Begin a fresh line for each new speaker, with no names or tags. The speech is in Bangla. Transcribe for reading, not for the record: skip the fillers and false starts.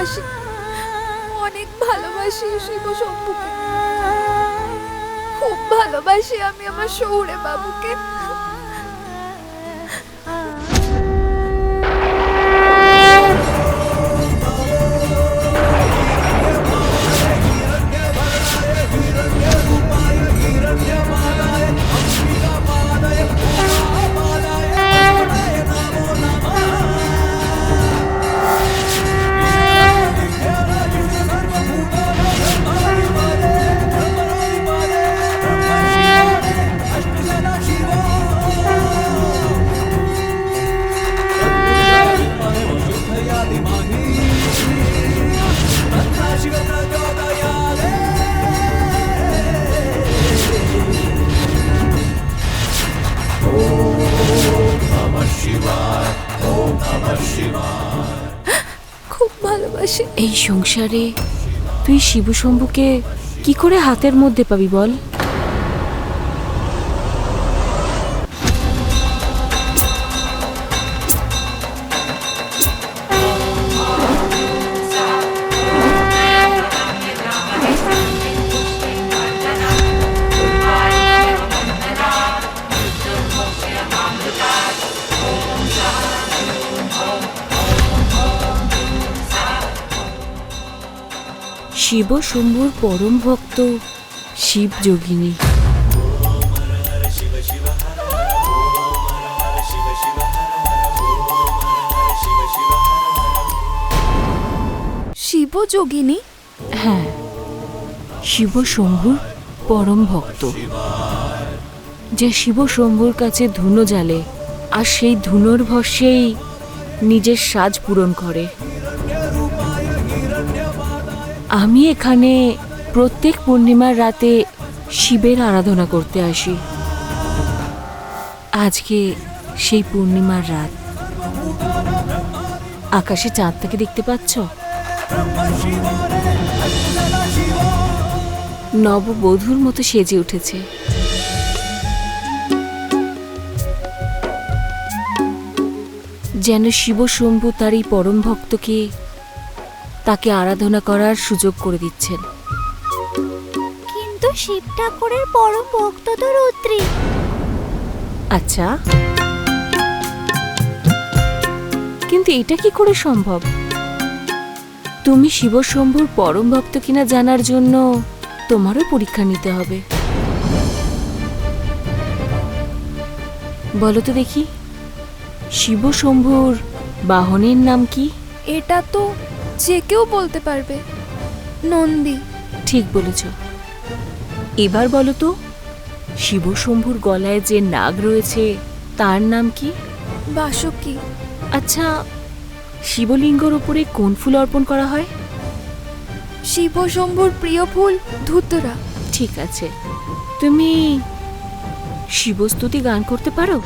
ভালোবাসি, অনেক ভালোবাসি শিব শম্ভুকে। খুব ভালোবাসি আমি আমার শহুরে বাবুকে। খুব ভালোবাসি।
এই সংসারে তুই শিব শম্ভুকে কি করে হাতের মধ্যে পাবি বল? শিব শম্ভুর পরম ভক্ত শিব যোগিনী।
শিব যোগিনী?
হ্যাঁ, শিব শম্ভুর পরম ভক্ত, যে শিব শম্ভুর কাছে ধুনো জ্বালে আর সেই ধুনোর ভস্যেই নিজের সাজ পূরণ করে। আমি এখানে প্রত্যেক পূর্ণিমার রাতে শিবের আরাধনা করতে আসি। আজকে সেই পূর্ণিমার রাত। আকাশে চাঁদটাকে দেখতে পাচ্ছ? নববধূর মতো সেজে উঠেছে। যেন শিব শম্ভু তার এই পরম ভক্তকে তাকে আরাধনা করার সুযোগ করে দিচ্ছেন।
কিন্তু শিব ঠাকুরের পরম ভক্ত তো রুদ্রী।
আচ্ছা, কিন্তু এটা কি করে সম্ভব? তুমি শিব শম্ভুর পরম ভক্ত কিনা জানার জন্য তোমারও পরীক্ষা নিতে হবে। বলো তো দেখি, শিব শম্ভুর বাহনের নাম কি?
এটা তো যে কেউ বলতে পারবে, নন্দী।
ঠিক বলেছ। এবার বলো তো, শিব শম্ভুর গলায় যে নাগ রয়েছে তার নাম কি?
বাসুকি।
আচ্ছা, শিবলিঙ্গর উপরে কোন ফুল অর্পণ করা হয়?
শিব শম্ভুর প্রিয় ফুল ধুতরা।
ঠিক আছে। তুমি শিবস্তুতি গান করতে পারো?